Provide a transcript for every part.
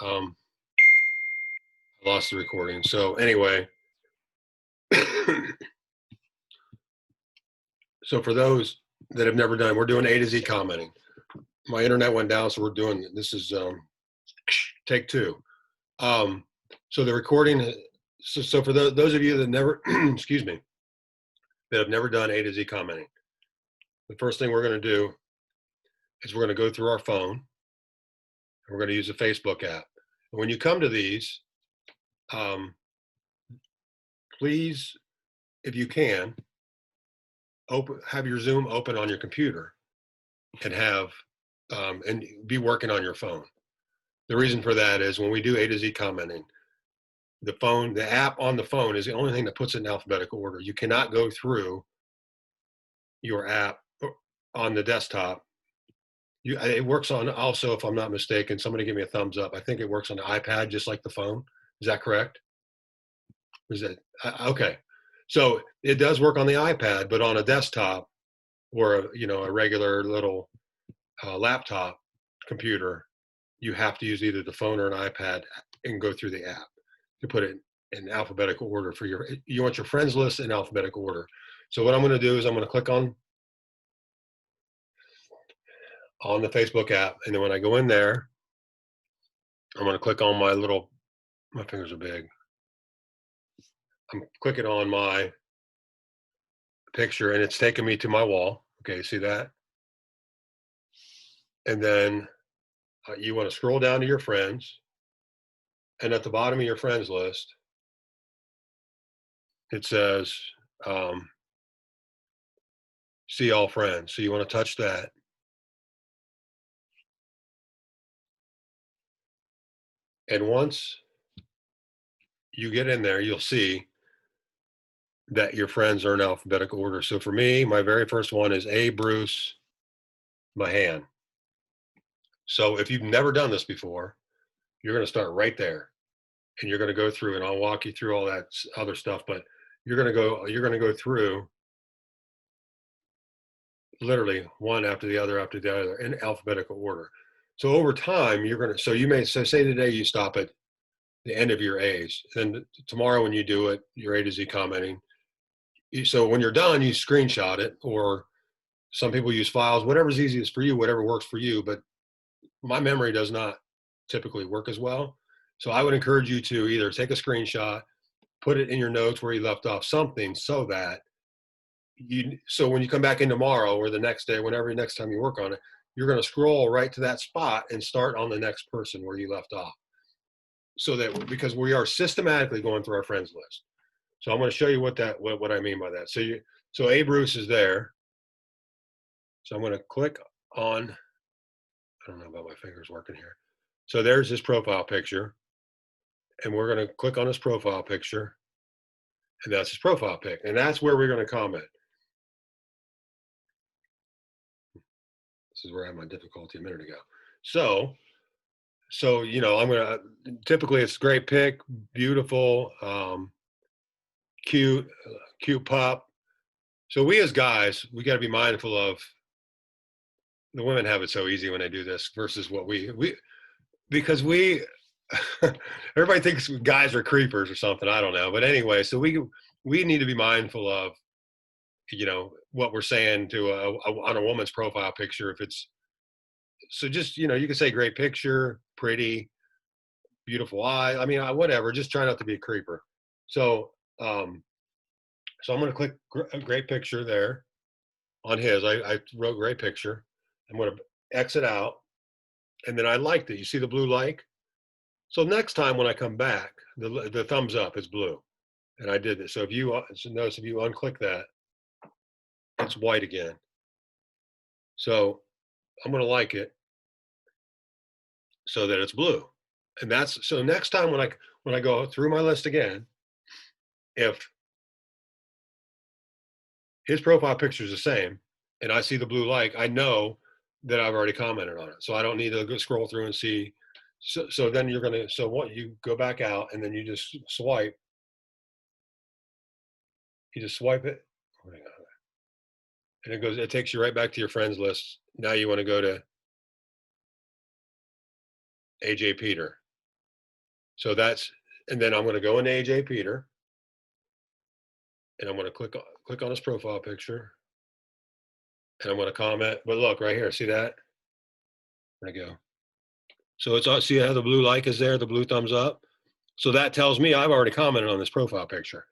I lost the recording. So anyway, so for those that have never done, we're doing A to Z commenting. My internet went down, so we're doing this is take two. So the recording. So for those of you that never, excuse me, that have never done A to Z commenting, the first thing we're going to do is we're going to go through our phone. And we're going to use the Facebook app. And when you come to these, please, if you can, have your Zoom open on your computer and and be working on your phone. The reason for that is when we do A to Z commenting, the app on the phone is the only thing that puts it in alphabetical order. You cannot go through your app on the desktop. It works on also, if I'm not mistaken, somebody give me a thumbs up. I think it works on the iPad just like the phone. Is that correct? Is that okay? So it does work on the iPad, but on a desktop or a regular little laptop computer, you have to use either the phone or an iPad and go through the app to put it in alphabetical order you want your friends list in alphabetical order. So what I'm going to do is I'm going to click on the Facebook app, and then when I go in there, I'm going to click on my fingers are big. I'm clicking on my picture, and it's taking me to my wall. Okay, see that? And then you want to scroll down to your friends, and at the bottom of your friends list, it says see all friends. So you want to touch that. And once you get in there, you'll see that your friends are in alphabetical order. So for me, my very first one is A. Bruce Mahan. So if you've never done this before, you're going to start right there, and you're going to go through, and I'll walk you through all that other stuff. But you're going to go through literally one after the other in alphabetical order. So over time, say today you stop at the end of your A's. Then tomorrow when you do it, your A to Z commenting. So when you're done, you screenshot it, or some people use files, whatever's easiest for you, whatever works for you. But my memory does not typically work as well. So I would encourage you to either take a screenshot, put it in your notes where you left off something, so that so when you come back in tomorrow or the next day, next time you work on it, you're going to scroll right to that spot and start on the next person where you left off. So that, because we are systematically going through our friends list. So I'm going to show you what I mean by that. So A. Bruce is there. So I'm going to click on, I don't know about my fingers working here. So there's his profile picture, and we're going to click on his profile picture, and that's his profile pic, and that's where we're going to comment. This is where I had my difficulty a minute ago. So I'm gonna typically it's great pic, beautiful, cute pup. So we as guys, we got to be mindful of the women have it so easy when they do this versus what because everybody thinks guys are creepers or something. I don't know, but anyway, so we need to be mindful of what we're saying on a woman's profile picture. If it's so, just you can say great picture, pretty, beautiful eye. I mean, whatever. Just try not to be a creeper. So I'm going to click great picture there on his. I wrote great picture. I'm going to exit out, and then I liked it. You see the blue like? So next time when I come back, the thumbs up is blue, and I did this. So notice if you unclick that, it's white again. So I'm going to like it so that it's blue, and so next time when I go through my list again, if his profile picture is the same and I see the blue like, I know that I've already commented on it, so I don't need to go scroll through and see. So then you go back out, and then you just swipe. You just swipe it, and it takes you right back to your friends list. Now you want to go to AJ Peter. So that's, and then I'm going to go into AJ Peter, and I'm going to click on his profile picture, and I'm going to comment. But look right here, see that? There I go. So it's see how the blue like is there, the blue thumbs up. So that tells me I've already commented on this profile picture.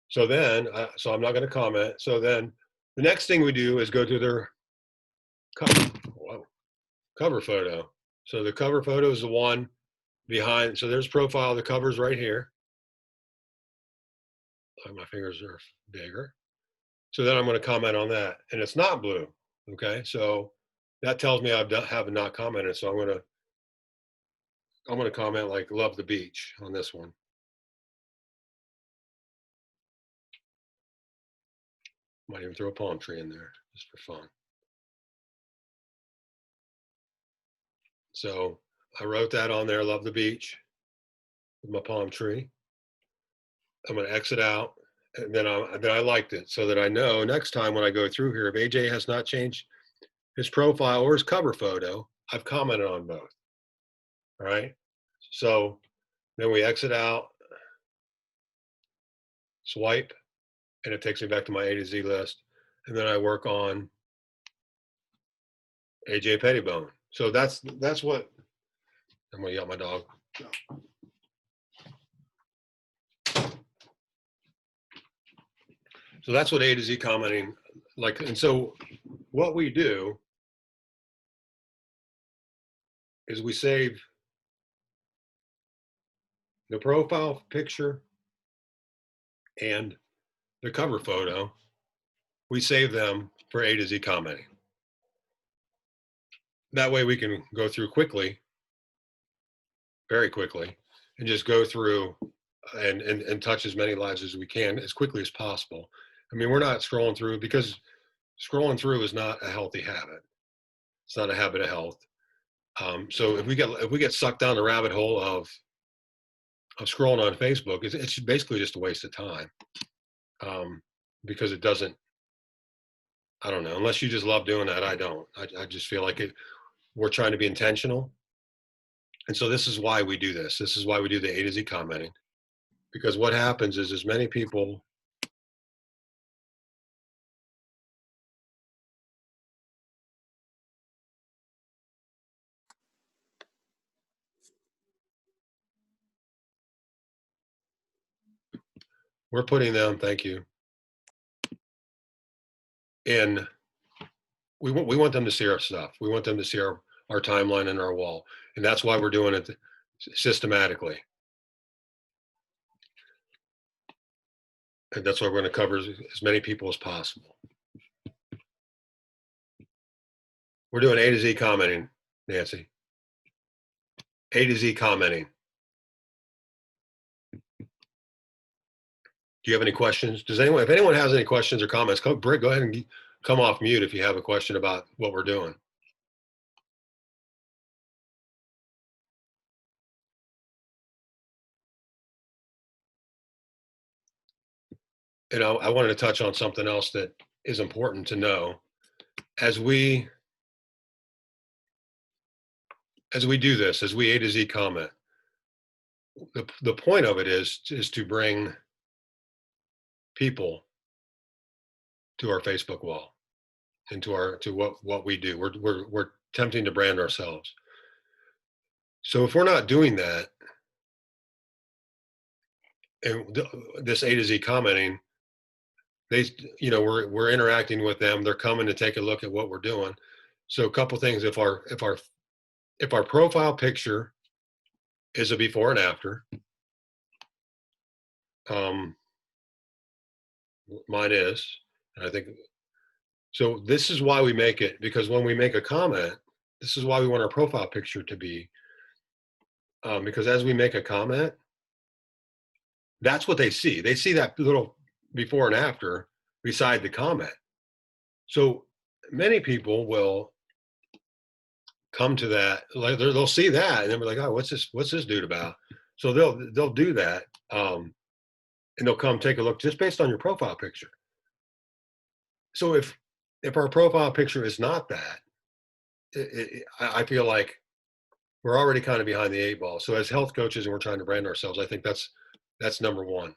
So then, so I'm not going to comment. So then the next thing we do is go to their cover photo. So the cover photo is the one behind. So there's profile. The cover's right here. My fingers are bigger. So then I'm going to comment on that, and it's not blue. Okay, so that tells me have not commented. So I'm going to comment like love the beach on this one. Might even throw a palm tree in there just for fun. So I wrote that on there, love the beach, with my palm tree. I'm going to exit out, and then I liked it so that I know next time when I go through here, if AJ has not changed his profile or his cover photo, I've commented on both. All right. So then we exit out, swipe, and it takes me back to my A to Z list. And then I work on AJ Pettibone. So that's what I'm going to yell at my dog. So that's what A to Z commenting like. And so what we do is we save the profile picture and the cover photo. We save them for A to Z commenting. That way we can go through quickly, very quickly, and just go through and touch as many lives as we can as quickly as possible. I mean, we're not scrolling through, because scrolling through is not a healthy habit. It's not a habit of health. So if we get sucked down the rabbit hole of scrolling on Facebook, it's basically just a waste of time, because it doesn't. I don't know. Unless you just love doing that, I don't. I just feel like we're trying to be intentional, and so this is why we do this. This is why we do the A to Z commenting, because what happens is as many people. We're putting them, thank you, in. We want them to see our stuff. We want them to see our timeline and our wall, and that's why we're doing it systematically. And that's why we're going to cover as many people as possible. We're doing A to Z commenting, Nancy. A to Z commenting. Do you have any questions? If anyone has any questions or comments, Britt, go ahead and come off mute if you have a question about what we're doing. And I wanted to touch on something else that is important to know. As we do this, as we A to Z comment, the point of it is to bring people to our Facebook wall and to what we do. We're attempting to brand ourselves. So if we're not doing that, and this A to Z commenting, we're interacting with them. They're coming to take a look at what we're doing. So a couple things: if our profile picture is a before and after, mine is, and I think so. This is why we make it, because when we make a comment, this is why we want our profile picture to be, because as we make a comment, that's what they see. They see that little before and after beside the comment. So many people will come to that, like they'll see that, and they'll be like, "Oh, what's this dude about?" So they'll do that, and they'll come take a look just based on your profile picture. So if our profile picture is not that, I feel like we're already kind of behind the eight ball. So as health coaches and we're trying to brand ourselves, I think that's number one.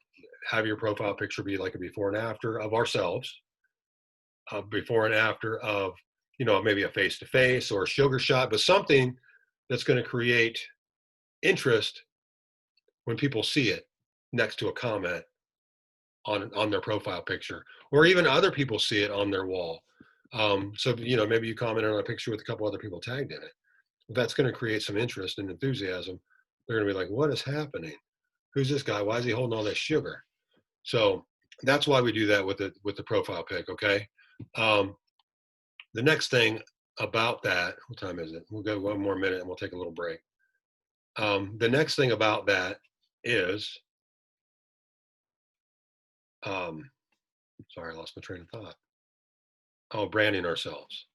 Have your profile picture be like a before and after of ourselves, before and after of, maybe a face to face or a sugar shot, but something that's going to create interest when people see it next to a comment on their profile picture, or even other people see it on their wall. So maybe you commented on a picture with a couple other people tagged in it. That's going to create some interest and enthusiasm. They're going to be like, what is happening? Who's this guy? Why is he holding all this sugar? So that's why we do that with the profile pic. Okay. The next thing about that, what time is it? We'll go one more minute and we'll take a little break. The next thing about that is, sorry, I lost my train of thought. Oh, branding ourselves.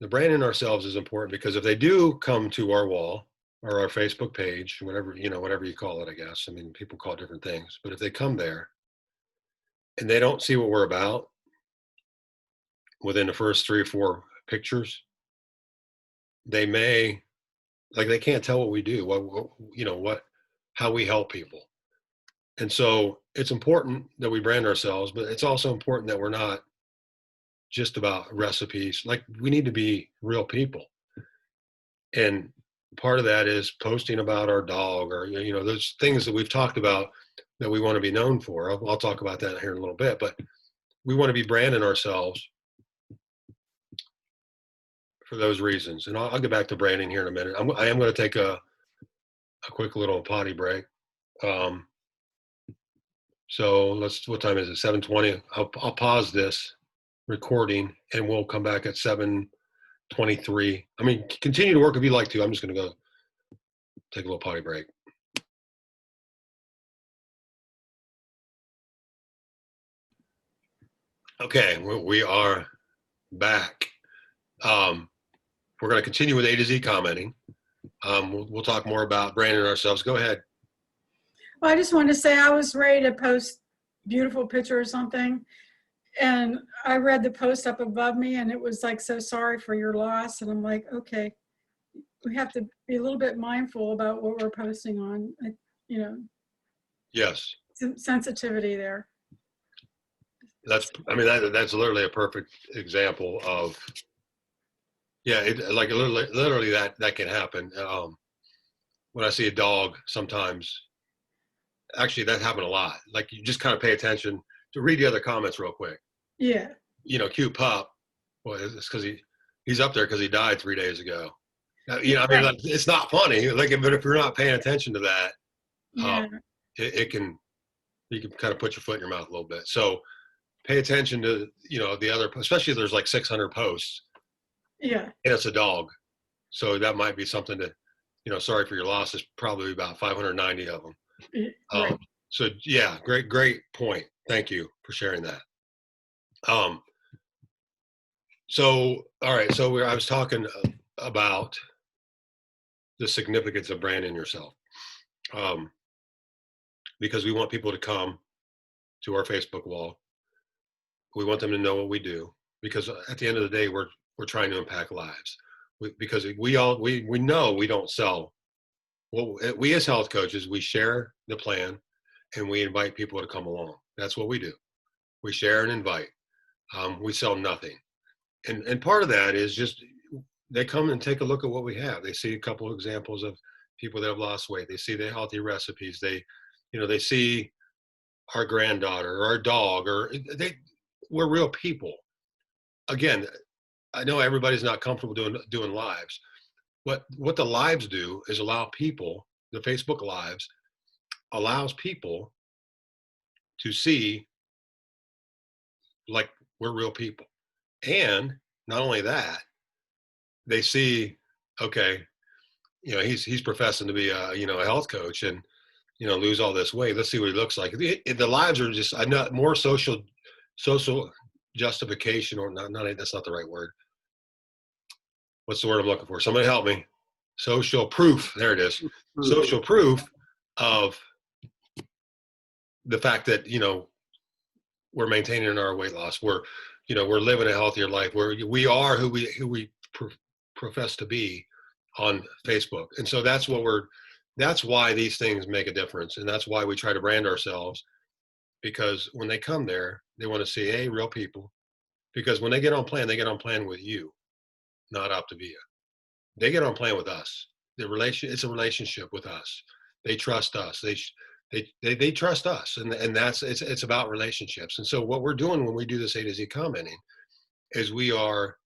The branding ourselves is important because if they do come to our wall or our Facebook page, whatever you call it, I guess. I mean, people call it different things, but if they come there and they don't see what we're about within the first 3 or 4 pictures, they can't tell what we do, how we help people. And so it's important that we brand ourselves, but it's also important that we're not just about recipes. Like, we need to be real people. And part of that is posting about our dog, or, those things that we've talked about that we want to be known for. I'll talk about that here in a little bit, but we want to be branding ourselves for those reasons. And I'll get back to branding here in a minute. I am going to take a quick little potty break. So what time is it? 7:20. I'll pause this recording and we'll come back at 7:23. I mean, continue to work if you like to. I'm just going to go take a little potty break. Okay, we are back. We're going to continue with A to Z commenting. We'll talk more about branding ourselves. Go ahead. Well, I just wanted to say I was ready to post beautiful picture or something, and I read the post up above me, and it was like, so sorry for your loss. And I'm like, okay, we have to be a little bit mindful about what we're posting on, Yes. some sensitivity there. That's literally a perfect example of, literally that can happen. When I see a dog, sometimes, actually that happened a lot. Like, you just kind of pay attention to read the other comments real quick. Yeah. Cute pup. Well, it's because he's up there because he died 3 days ago. It's not funny. But if you're not paying attention to that, Yeah. you can kind of put your foot in your mouth a little bit. So pay attention to, the other, especially if there's like 600 posts. Yeah. And it's a dog. So that might be something to, sorry for your loss, is probably about 590 of them. Right. So yeah, great point. Thank you for sharing that. So, all right. So I was talking about the significance of branding yourself, because we want people to come to our Facebook wall. We want them to know what we do, because at the end of the day, we're trying to impact lives. Because we know we don't sell. Well, we as health coaches, we share the plan and we invite people to come along. That's what we do. We share and invite. We sell nothing. And part of that is just, they come and take a look at what we have. They see a couple of examples of people that have lost weight. They see the healthy recipes. They see our granddaughter or our dog, or we're real people. Again, I know everybody's not comfortable doing lives, but what the lives do is allow people, the Facebook lives allows people to see like we're real people. And not only that, they see, okay, he's professing to be a health coach and, lose all this weight. Let's see what he looks like. The lives are just, I'm not more social justification, or not, that's not the right word. What's the word I'm looking for? Somebody help me. Social proof. There it is. Social proof of the fact that, we're maintaining our weight loss. We're living a healthier life. We are who we profess to be on Facebook. And so that's why these things make a difference. And that's why we try to brand ourselves, because when they come there, they want to see real people. Because when they get on plan, they get on plan with you, not Optavia. They get on plan with us. It's a relationship with us. They trust us. They trust us, and it's about relationships. And so what we're doing when we do this A to Z commenting is we are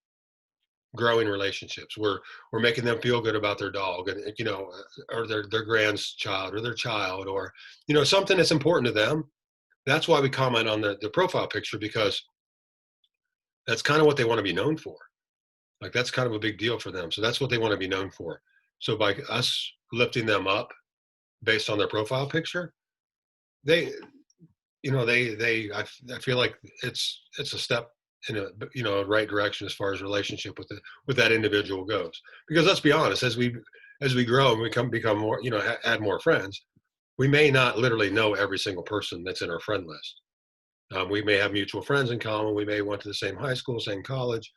growing relationships. We're making them feel good about their dog, and or their grandchild or their child, or something that's important to them. That's why we comment on the profile picture, because that's kind of what they want to be known for. Like, that's kind of a big deal for them. So that's what they want to be known for. So by us lifting them up based on their profile picture, I feel like it's a step in a right direction as far as relationship with that individual goes. Because let's be honest, as we grow and we become more, add more friends, we may not literally know every single person that's in our friend list. We may have mutual friends in common. We may went to the same high school, same college.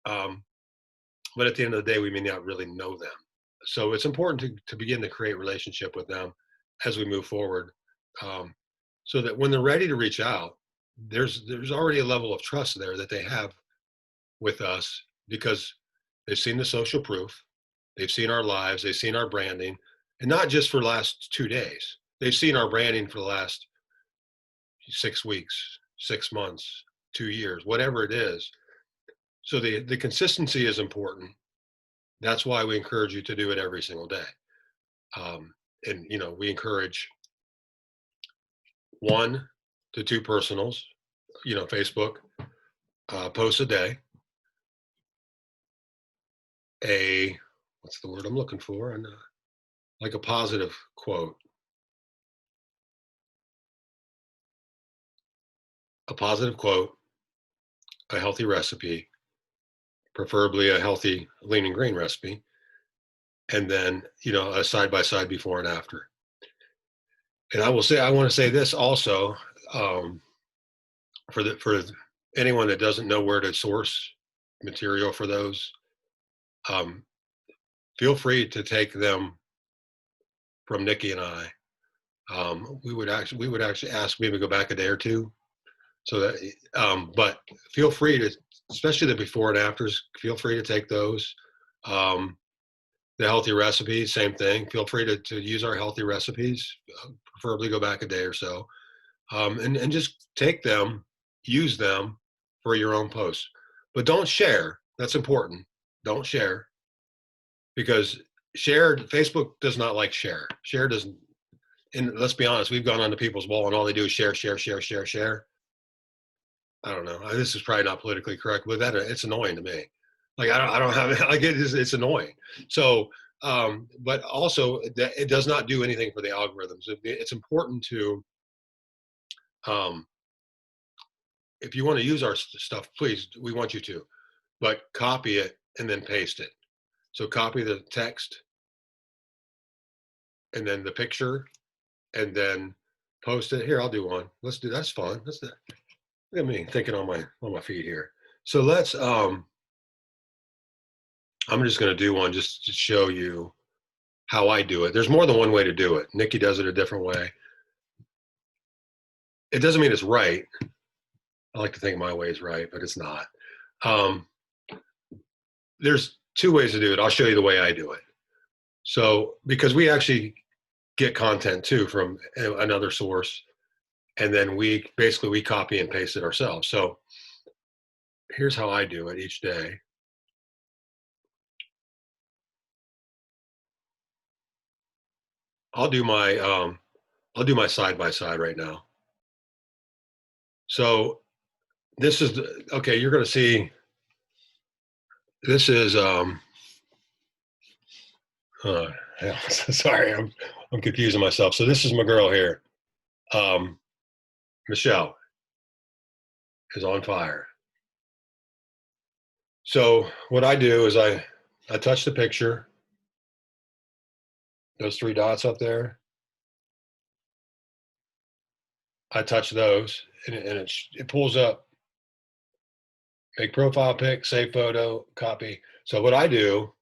But at the end of the day, we may not really know them. So it's important to begin to create relationship with them as we move forward, so that when they're ready to reach out, there's already a level of trust there that they have with us, because they've seen the social proof, they've seen our lives, they've seen our branding, and not just for the last 2 days. They've seen our branding for the last 6 weeks, 6 months, 2 years, whatever it is. So the consistency is important. That's why we encourage you to do it every single day. And we encourage 1 to 2 personals, Facebook posts a day. What's the word I'm looking for? And like a positive quote. A positive quote, a healthy recipe, preferably a healthy lean and green recipe, and then a side by side before and after. And I want to say this also, for anyone that doesn't know where to source material for those, feel free to take them from Nikki and I. We would actually ask maybe go back a day or two, so that but feel free to, especially the before and afters, feel free to take those. The healthy recipes, same thing. Feel free to use our healthy recipes. Preferably go back a day or so, and just take them, use them for your own posts. But don't share. That's important. Don't share, because Facebook does not like share. Share doesn't. And let's be honest, we've gone onto people's wall and all they do is share, share, share, share, share. I don't know. This is probably not politically correct, but it's annoying to me. Like, I don't have like it's annoying. So, but also it does not do anything for the algorithms. It's important to, if you want to use our stuff, please, we want you to, but copy it and then paste it. So copy the text and then the picture, and then post it. Here, I'll do one. That's fun. Look at me thinking on my feet here. So I'm just going to do one just to show you how I do it. There's more than one way to do it. Nikki does it a different way. It doesn't mean it's right. I like to think my way is right, but it's not. There's 2 ways to do it. I'll show you the way I do it. So, because we actually get content too from another source, and then we copy and paste it ourselves. So here's how I do it each day. I'll do my side by side right now. So this is okay. You're going to see. This is sorry, I'm confusing myself. So this is my girl here. Michelle is on fire. So what I do is I touch the picture. Those 3 dots up there. I touch those, and it pulls up. Make profile pic, save photo, copy. So what I do,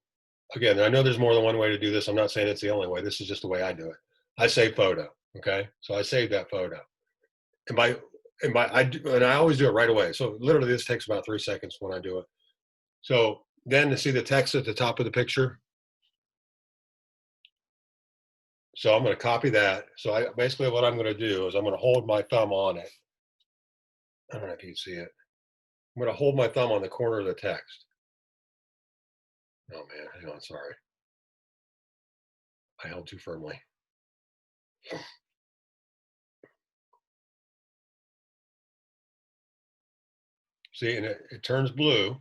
again, I know there's more than one way to do this. I'm not saying it's the only way. This is just the way I do it. I save photo. Okay. So I save that photo. And I always do it right away. So literally this takes about 3 seconds when I do it. So then to see the text at the top of the picture. So I'm going to copy that. So basically what I'm going to do is I'm going to hold my thumb on it. I don't know if you can see it. I'm going to hold my thumb on the corner of the text. Oh man, hang on, sorry. I held too firmly. See, and it turns blue.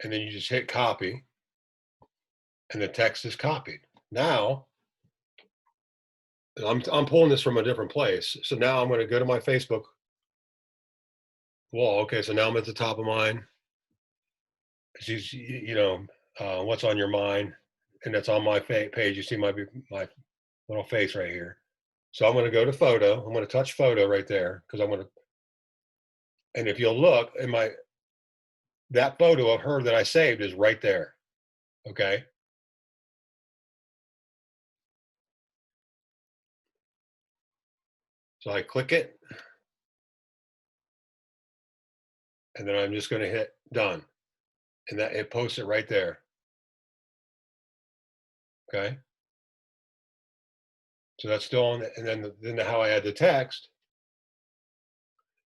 And then you just hit copy. And the text is copied. Now, I'm pulling this from a different place. So now I'm going to go to my Facebook wall. Okay, so now I'm at the top of mine. She's, what's on your mind, and that's on my page. You see my little face right here. So I'm going to go to photo. I'm going to touch photo right there because I'm going to. And if you'll look in that photo of her that I saved is right there. Okay. So I click it. And then I'm just going to hit done. And that it posts it right there. Okay. So that's still on. And then how I add the text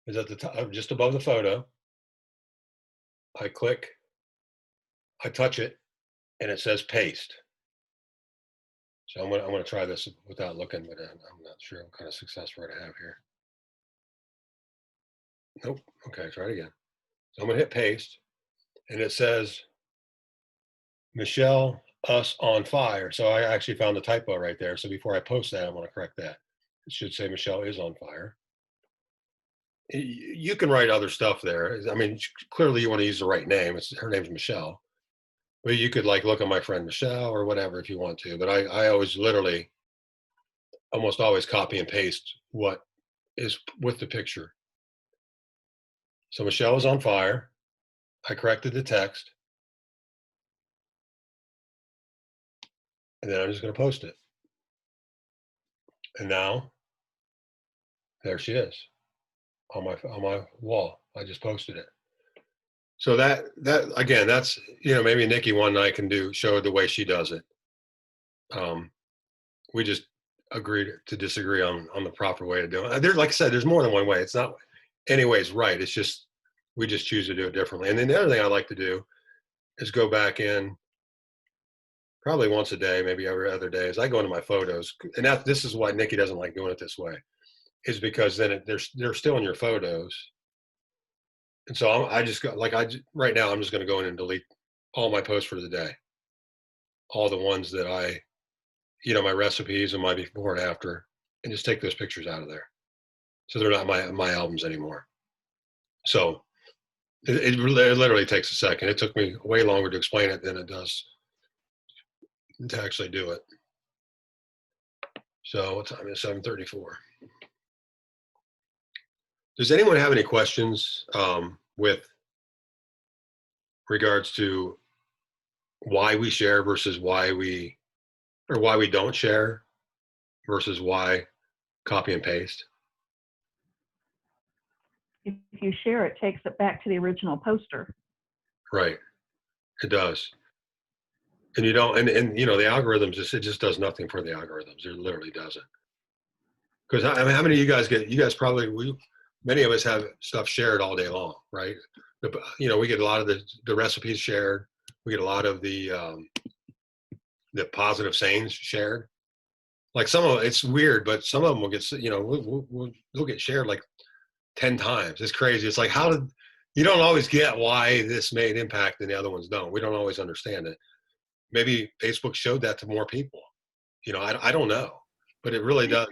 is at the top, just above the photo. I click, I touch it, and it says paste. So I'm gonna try this without looking, but I'm not sure what kind of success rate I have here. Nope. Okay, try it again. So I'm gonna hit paste, and it says Michelle us on fire. So I actually found the typo right there. So before I post that, I want to correct that. It should say Michelle is on fire. You can write other stuff there. I mean, clearly you want to use the right name. Her name's Michelle. But you could like look at my friend Michelle or whatever if you want to. But I always literally almost always copy and paste what is with the picture. So Michelle is on fire. I corrected the text. And then I'm just going to post it. And now there she is on my wall. I just posted it. So that again, that's maybe Nikki one night can show the way she does it. We just agreed to disagree on the proper way to do it. There's, like I said, there's more than one way. It's not anyways right. It's just we just choose to do it differently. And then the other thing I like to do is go back in probably once a day, maybe every other day, as I go into my photos. And this is why Nikki doesn't like doing it this way, is because then they're still in your photos. And so I just got right now I'm just going to go in and delete all my posts for the day, all the ones that my recipes and my before and after, and just take those pictures out of there. So they're not my albums anymore. So it literally takes a second. It took me way longer to explain it than it does to actually do it. So what time is 7:34? Does anyone have any questions with regards to why we share versus why we don't share versus why copy and paste? If you share, it takes it back to the original poster. Right. It does. And you don't, and the algorithms, it just does nothing for the algorithms. It literally doesn't. Because how many of you guys probably, many of us have stuff shared all day long, right? We get a lot of the recipes shared. We get a lot of the positive sayings shared. Like it's weird, but some of them will get, we'll get shared like 10 times. It's crazy. It's like, you don't always get why this made impact and the other ones don't. We don't always understand it. Maybe Facebook showed that to more people. I don't know, but it really does.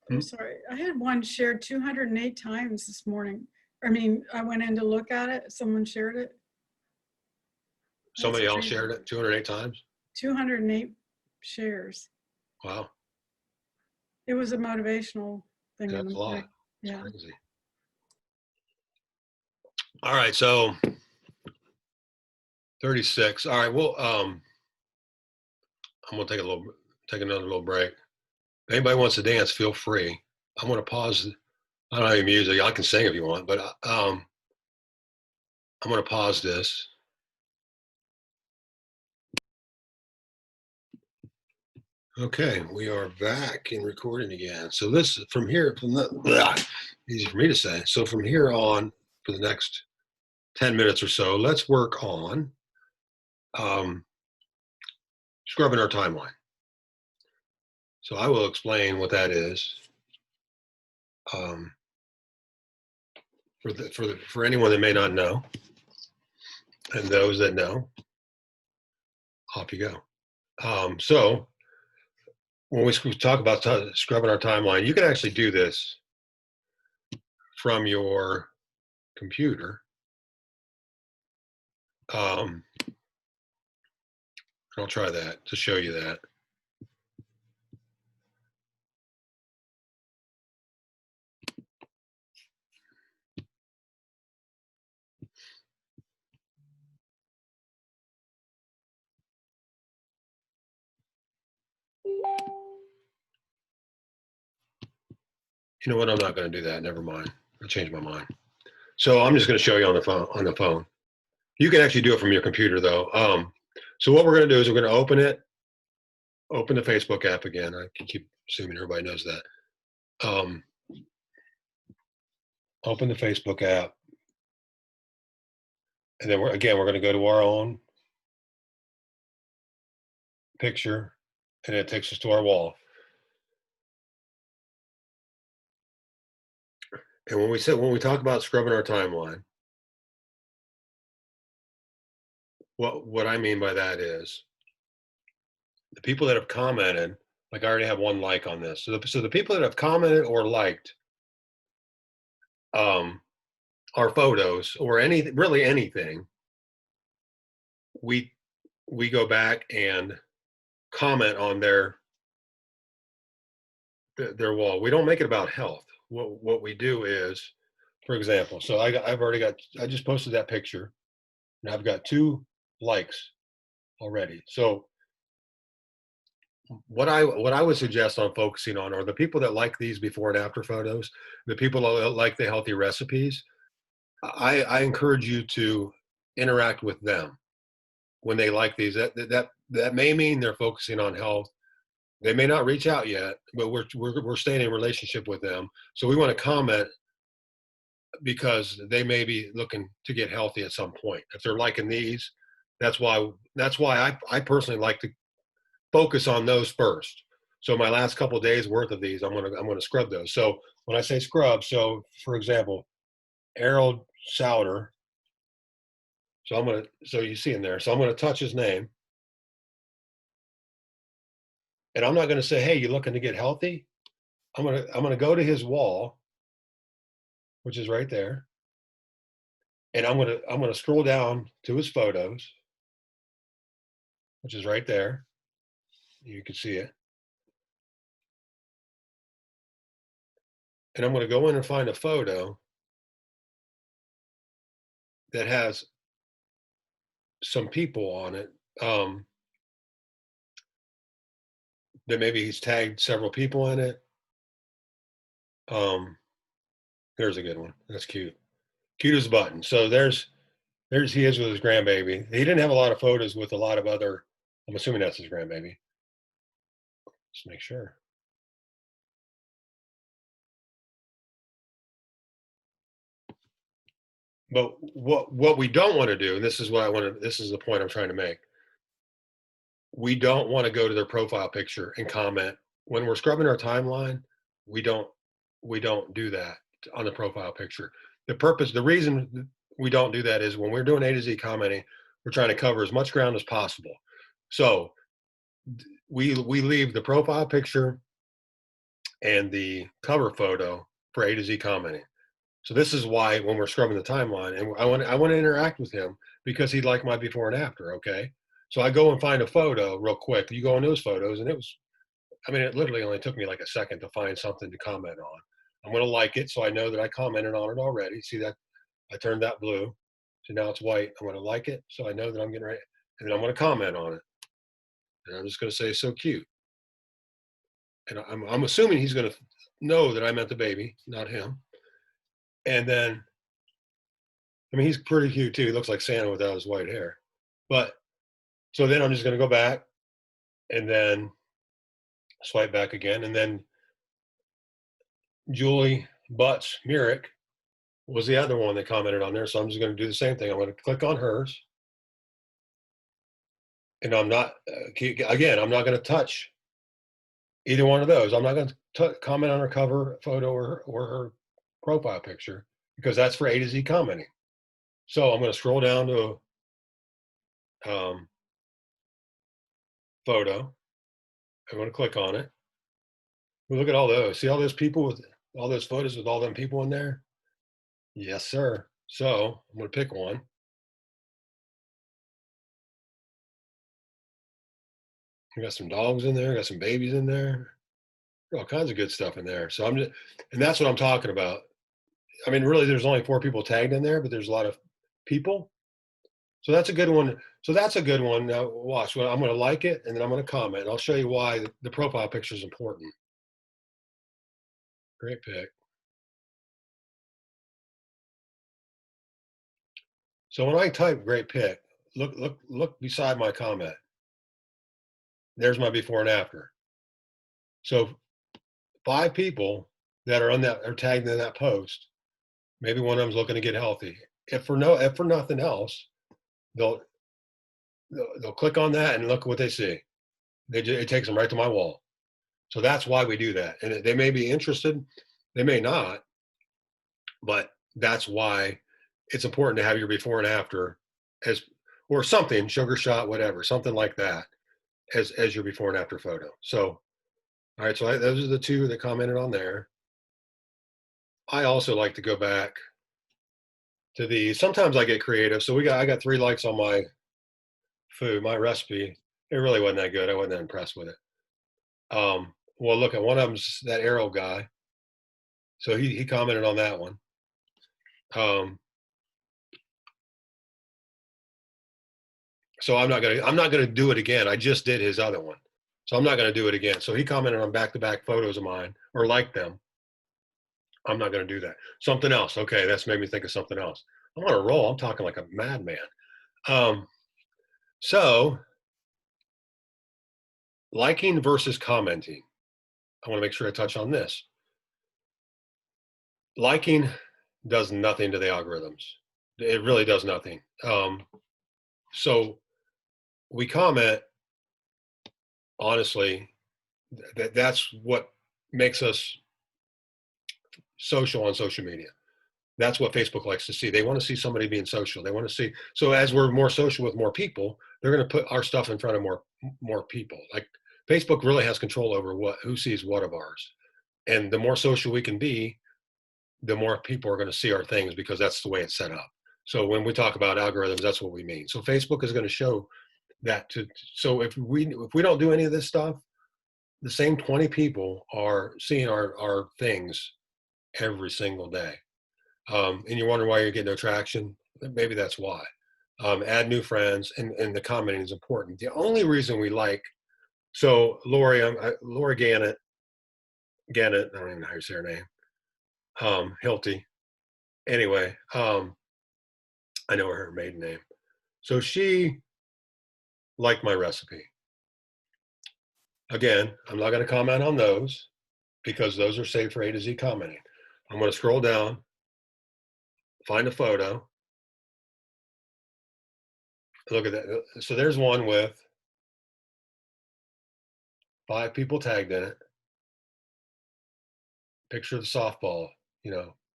I'm sorry. I had one shared 208 times this morning. I mean, I went in to look at it. Someone shared it. Somebody else shared it 208 times? 208 shares. Wow. It was a motivational thing. That's a lot. Yeah. It's crazy. All right. So 36. All right. Well, I'm gonna take another little break. If anybody wants to dance, feel free. I'm gonna pause. I don't have any music. I can sing if you want, but I'm gonna pause this. Okay, we are back in recording again. So this from here, easy for me to say. So from here on, for the next 10 minutes or so, let's work on um, scrubbing our timeline. So I will explain what that is um, for anyone that may not know, and those that know, off you go. So when we talk about scrubbing our timeline, you can actually do this from your computer. I'll try that to show you that. You know what? I'm not going to do that. Never mind. I changed my mind. So I'm just going to show you on the phone. On the phone, you can actually do it from your computer, though. So what we're going to do is we're going to open the Facebook app again. I can keep assuming everybody knows that. Open the Facebook app, and then we're going to go to our own picture, and it takes us to our wall. And when we talk about scrubbing our timeline, what I mean by that is the people that have commented, like I already have one like on this. So the people that have commented or liked our photos or really anything, we go back and comment on their wall. We don't make it about health. What we do is, for example, so I just posted that picture, and I've got 2 likes already. So what I would suggest on focusing on are the people that like these before and after photos, the people that like the healthy recipes. I encourage you to interact with them when they like these. That may mean they're focusing on health. They may not reach out yet, but we're staying in relationship with them. So we want to comment because they may be looking to get healthy at some point. If they're liking these, that's why I personally like to focus on those first. So my last couple of days worth of these, I'm gonna scrub those. So when I say scrub, so for example, Errol Souter. So you see in there. So I'm gonna touch his name, and I'm not gonna say, "Hey, you looking to get healthy?" I'm gonna go to his wall, which is right there, and I'm gonna scroll down to his photos, which is right there. You can see it, and I'm gonna go in and find a photo that has some people on it. That maybe he's tagged several people in it. There's a good one. That's cute. Cute as a button. So there's he is with his grandbaby. He didn't have a lot of photos with a lot of other. I'm assuming that's his grandbaby. Just make sure. But what we don't want to do, and this is what I want to. This is the point I'm trying to make. We don't want to go to their profile picture and comment when we're scrubbing our timeline. We don't do that on the profile picture. The reason we don't do that is when we're doing A to Z commenting, we're trying to cover as much ground as possible. So we leave the profile picture and the cover photo for A to Z commenting. So this is why when we're scrubbing the timeline, and I want to interact with him because he'd like my before and after. Okay, so I go and find a photo real quick. You go in those photos, and it literally only took me like a second to find something to comment on. I'm going to like it, so I know that I commented on it already. See that I turned that blue, So now it's white. I'm going to like it. So I know that I'm getting ready. And then I'm going to comment on it. And I'm just going to say, so cute. And I'm assuming he's going to know that I meant the baby, not him. And then, I mean, he's pretty cute too. He looks like Santa without his white hair. But so then I'm just going to go back and then swipe back again. And then Julie Butts Murick was the other one that commented on there. So I'm just going to do the same thing. I'm going to click on hers. And I'm not, again, I'm not going to touch either one of those. I'm not going to comment on her cover photo or her profile picture because that's for A to Z commenting. So I'm going to scroll down to photo. I'm going to click on it. We look at all those. See all those people with all those photos with all them people in there? Yes, sir. So I'm going to pick one. I got some dogs in there. Got some babies in there. All kinds of good stuff in there. So I'm just, and that's what I'm talking about. I mean, really, there's only 4 people tagged in there, but there's a lot of people. So that's a good one. So that's a good one. Now watch. Well, I'm going to like it, and then I'm going to comment. I'll show you why the profile picture is important. Great pick. So when I type great pick, look beside my comment. There's my before and after. So 5 people that are on that are tagged in that post. Maybe one of them's looking to get healthy. If for nothing else, they'll click on that and look what they see. It takes them right to my wall. So that's why we do that. And they may be interested, they may not, but that's why it's important to have your before and after or something, sugar shot, whatever, something like that as your before and after photo. So, all right, so those are the 2 that commented on there. I also like to go back to these. Sometimes I get creative. So I got 3 likes on my food, my recipe. It really wasn't that good. I wasn't that impressed with it. Well, look at one of them's that arrow guy. So he commented on that one. So I'm not gonna do it again. I just did his other one. So I'm not gonna do it again. So he commented on back-to-back photos of mine or liked them. I'm not gonna do that. Something else. Okay, that's made me think of something else. I'm on a roll. I'm talking like a madman. So liking versus commenting. I want to make sure I touch on this. Liking does nothing to the algorithms. It really does nothing. So we comment, honestly, that's what makes us social on social media. That's what Facebook likes to see. They want to see somebody being social. They want to see, so as we're more social with more people, they're going to put our stuff in front of more people. Like Facebook really has control over who sees what of ours. And the more social we can be, the more people are going to see our things because that's the way it's set up. So when we talk about algorithms, that's what we mean. So Facebook is going to show that so if we don't do any of this stuff, the same 20 people are seeing our things every single day. And you're wondering why you're getting no traction. Maybe that's why. Add new friends, and the commenting is important. The only reason we like, so Lori Gannett, I don't even know how you say her name. Hilty. Anyway, I know her maiden name. So she liked my recipe. Again, I'm not going to comment on those because those are saved for A to Z commenting. I'm going to scroll down, find a photo. Look at that. So there's one with 5 people tagged in it. Picture of the softball,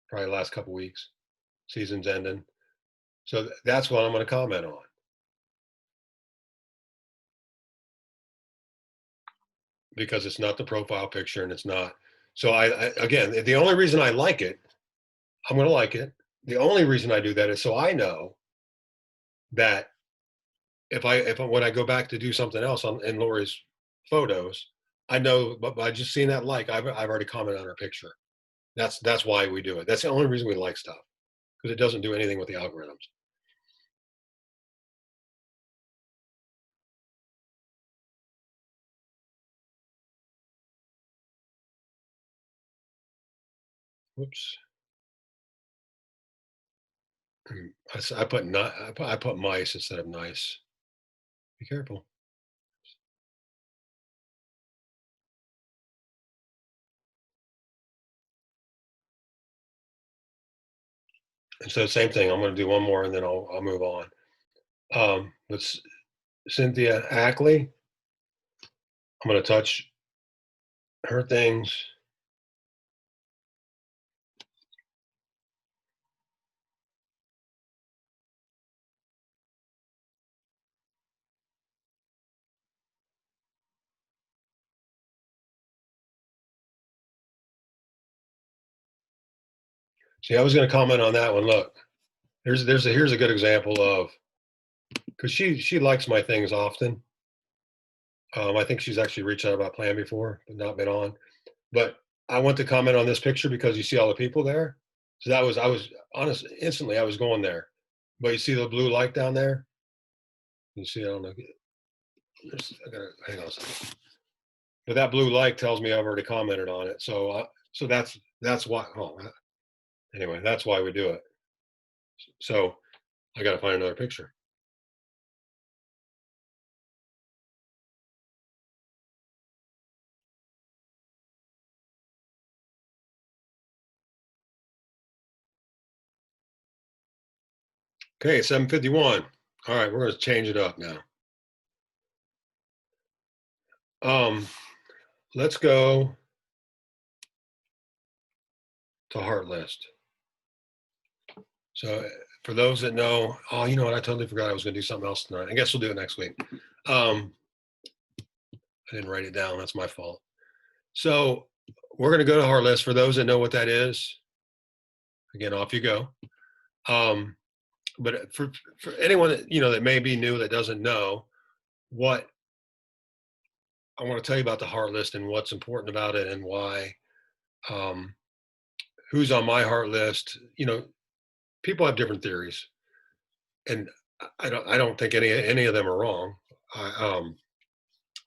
probably the last couple weeks. Season's ending. So that's what I'm going to comment on. Because it's not the profile picture and it's not. So again, the only reason I like it, I'm going to like it. The only reason I do that is so I know that when I go back to do something else in Lori's photos, I know, but by just seeing that I've already commented on her picture. That's why we do it. That's the only reason we like stuff, because it doesn't do anything with the algorithms. Whoops. I put not. I put mice instead of nice. Be careful. And so same thing. I'm going to do one more and then I'll move on. Let's Cynthia Ackley. I'm going to touch her things. See, I was going to comment on that one. Look, here's a good example of, because she likes my things often. I think she's actually reached out about plan before, but not been on. But I want to comment on this picture because you see all the people there. So I was honest instantly. I was going there, but you see the blue light down there. You see, I don't know. I gotta hang on a second. But that blue light tells me I've already commented on it. So that's why. Oh, anyway, that's why we do it. So I got to find another picture. Okay, 7:51. All right, we're going to change it up now. Let's go to heart list. So for those that know, oh, you know what? I totally forgot I was going to do something else tonight. I guess we'll do it next week. I didn't write it down. That's my fault. So we're going to go to heart list. For those that know what that is, again, off you go. But for anyone that, that may be new that doesn't know, what I want to tell you about the heart list and what's important about it and why, who's on my heart list. People have different theories, and I don't think any of them are wrong.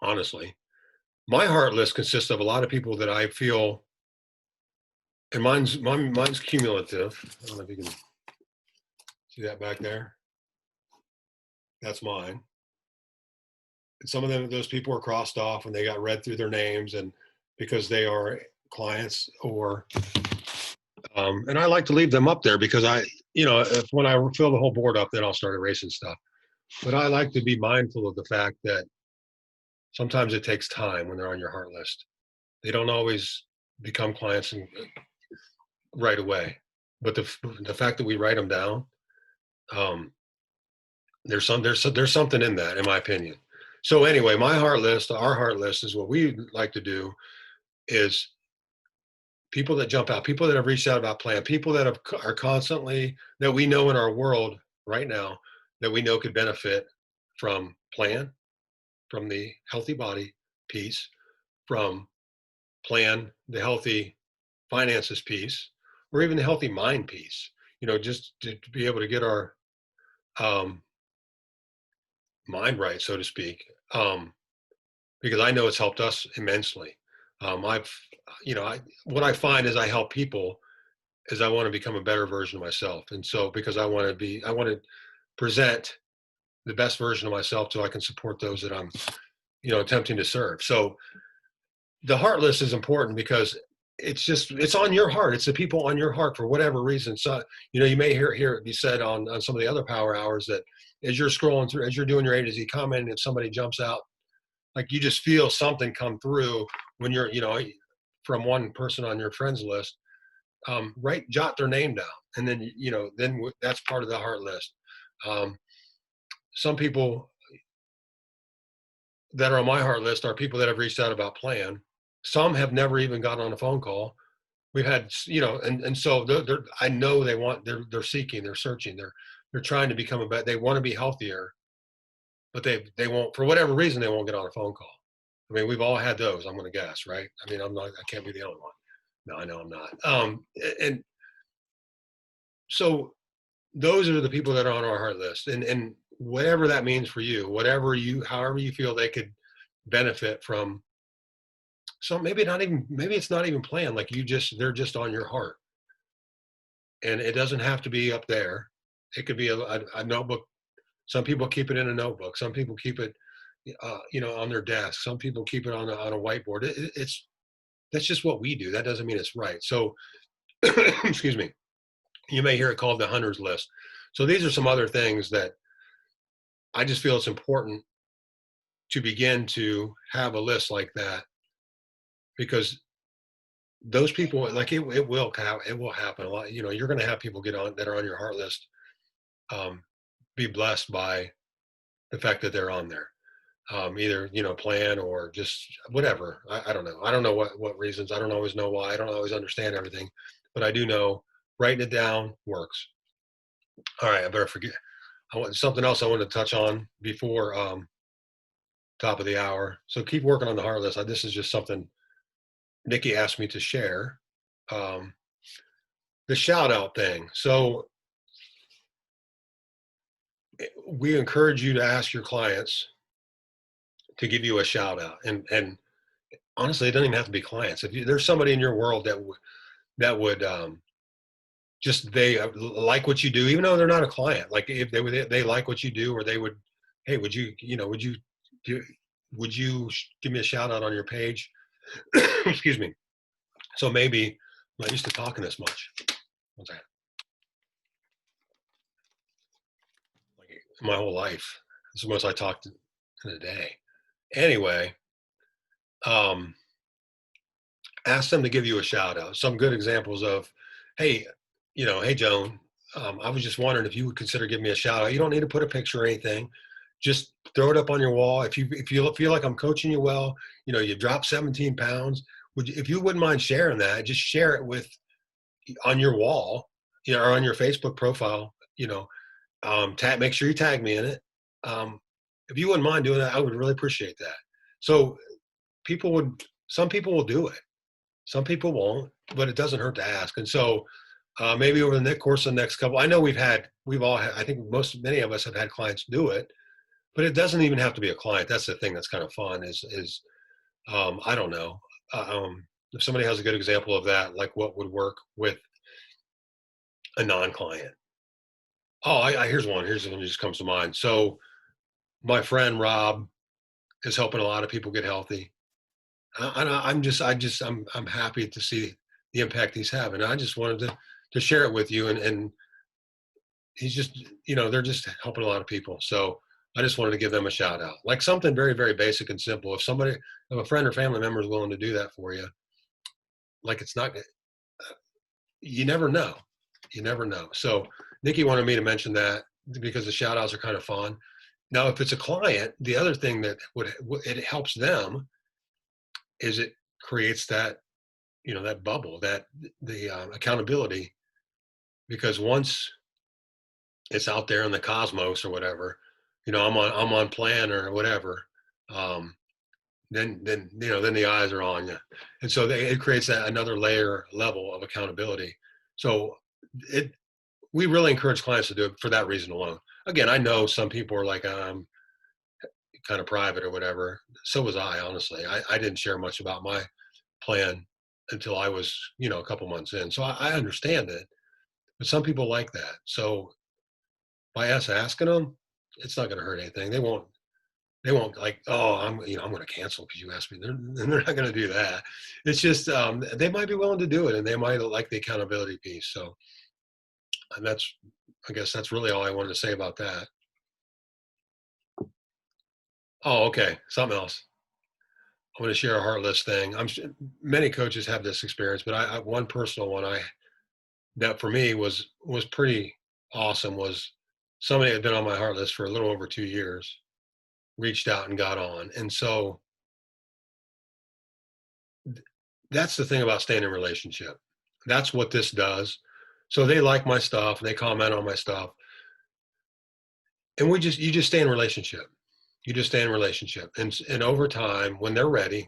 Honestly, my heart list consists of a lot of people that I feel, and mine's cumulative. I don't know if you can see that back there. That's mine. And some of those people are crossed off and they got read through their names, and because they are clients or, and I like to leave them up there because if when I fill the whole board up, then I'll start erasing stuff. But I like to be mindful of the fact that sometimes it takes time when they're on your heart list. They don't always become clients right away. But the fact that we write them down, there's something in that, in my opinion. So anyway, our heart list is what we like to do is people that jump out, people that have reached out about plan, people that are constantly, that we know in our world right now, that we know could benefit from plan, from the healthy body piece, from plan, the healthy finances piece, or even the healthy mind piece, just to be able to get our mind right, so to speak, because I know it's helped us immensely. What I find is I help people is I want to become a better version of myself. And so, because I want to present the best version of myself so I can support those that I'm, attempting to serve. So the heart list is important because it's on your heart. It's the people on your heart for whatever reason. So, you may hear it be said on some of the other power hours that as you're scrolling through, as you're doing your A to Z comment, if somebody jumps out, like you just feel something come through when you're, from one person on your friends list, jot their name down. And then, then that's part of the heart list. Some people that are on my heart list are people that have reached out about plan. Some have never even gotten on a phone call. We've had, and so I know they're seeking, they're searching, they're trying to become they want to be healthier, but they won't, for whatever reason, they won't get on a phone call. I mean, we've all had those, I'm going to guess, right? I mean, I can't be the only one. No, I know I'm not. And so those are the people that are on our heart list, and whatever that means for you, however you feel they could benefit from. So maybe it's not even planned. Like they're just on your heart. And it doesn't have to be up there. It could be a notebook. Some people keep it in a notebook. Some people keep it, on their desk. Some people keep it on a whiteboard. That's just what we do. That doesn't mean it's right. So, excuse me. You may hear it called the hunter's list. So these are some other things that I just feel it's important to begin to have a list like that, because those people, like it will happen a lot. You're going to have people get on that are on your heart list, be blessed by the fact that they're on there. Either plan or just whatever. I don't know. I don't know what reasons. I don't always know why. I don't always understand everything, but I do know writing it down works. All right, I better forget. I want something else I wanted to touch on before top of the hour. So keep working on the heart list. This is just something Nikki asked me to share. The shout out thing. So we encourage you to ask your clients to give you a shout out, and honestly, it doesn't even have to be clients. If there's somebody in your world that would just they like what you do, even though they're not a client, like if they like what you do, or they would, hey, would you give me a shout out on your page? Excuse me. So maybe I'm not used to talking this much. What's that? Like my whole life, this is the most I talked in a day. Anyway, ask them to give you a shout out. Some good examples of, hey, hey Joan, I was just wondering if you would consider giving me a shout out. You don't need to put a picture or anything. Just throw it up on your wall. If you feel like I'm coaching you well, you dropped 17 pounds. If you wouldn't mind sharing that, just share it on your wall, or on your Facebook profile. Make sure you tag me in it. If you wouldn't mind doing that, I would really appreciate that. So some people will do it. Some people won't, but it doesn't hurt to ask. And so maybe over the course of the next couple, I know I think many of us have had clients do it, but it doesn't even have to be a client. That's the thing that's kind of fun is I don't know. If somebody has a good example of that, like what would work with a non-client. Oh, here's one. Here's one that just comes to mind. So my friend Rob is helping a lot of people get healthy. I'm happy to see the impact he's having. I just wanted to share it with you, and he's just, they're just helping a lot of people. So I just wanted to give them a shout out, like something very, very basic and simple. If a friend or family member is willing to do that for you, like you never know. You never know. So Nikki wanted me to mention that because the shout outs are kind of fun. Now, if it's a client, the other thing that it helps them is it creates that, that bubble, that the accountability, because once it's out there in the cosmos or whatever, I'm on plan or whatever, then the eyes are on you. And so it creates that another level of accountability. So we really encourage clients to do it for that reason alone. Again, I know some people are like, kind of private or whatever. So was I, honestly. I didn't share much about my plan until I was, a couple months in. So I understand it, but some people like that. So by us asking them, it's not going to hurt anything. They won't like, oh, I'm going to cancel because you asked me. They're not going to do that. It's just, they might be willing to do it, and they might like the accountability piece. So, and I guess that's really all I wanted to say about that. Oh, okay. Something else. I want to share a heart list thing. Many coaches have this experience, but one personal one that for me was pretty awesome was somebody had been on my heart list for a little over 2 years, reached out and got on. And so that's the thing about staying in a relationship. That's what this does. So they like my stuff, they comment on my stuff. And you just stay in a relationship. You just stay in a relationship. And over time, when they're ready,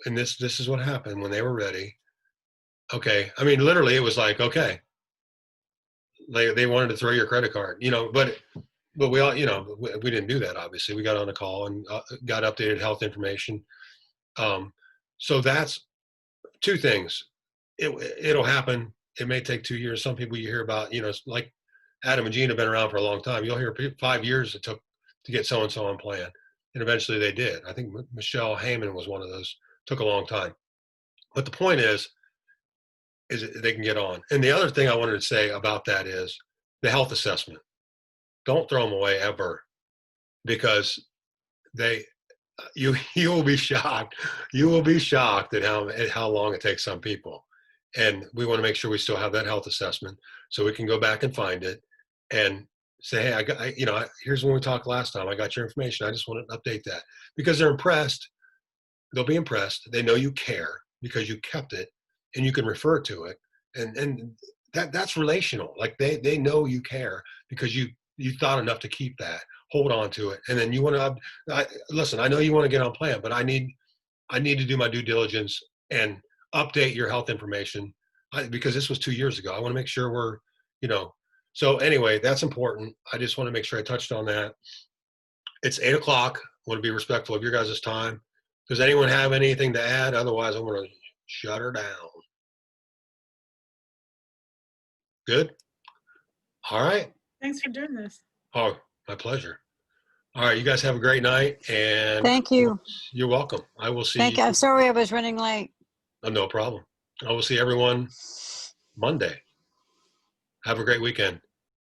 and this is what happened when they were ready. Okay. I mean, literally it was like, okay, they wanted to throw your credit card, but we all, we didn't do that. Obviously we got on a call and got updated health information. So that's two things. it'll happen. It may take 2 years. Some people you hear about, like Adam and Gene have been around for a long time. You'll hear 5 years it took to get so-and-so on plan. And eventually they did. I think Michelle Heyman was one of those. Took a long time. But the point is they can get on. And the other thing I wanted to say about that is the health assessment. Don't throw them away ever, because you will be shocked. You will be shocked at how long it takes some people. And we want to make sure we still have that health assessment so we can go back and find it and say, hey, here's when we talked last time. I got your information. I just want to update that, because they're impressed. They'll be impressed. They know you care because you kept it and you can refer to it. And that's relational. Like they know you care because you thought enough to keep that, hold on to it. And then you want to, listen, I know you want to get on plan, but I need to do my due diligence and update your health information because this was 2 years ago. I want to make sure we're, so anyway, that's important. I just want to make sure I touched on that. It's 8 o'clock. I want to be respectful of your guys' time. Does anyone have anything to add? Otherwise, I'm going to shut her down. Good. All right. Thanks for doing this. Oh, my pleasure. All right. You guys have a great night. And Thank you. You're welcome. I will see Thank you. I'm sorry I was running late. No problem. I will see everyone Monday. Have a great weekend.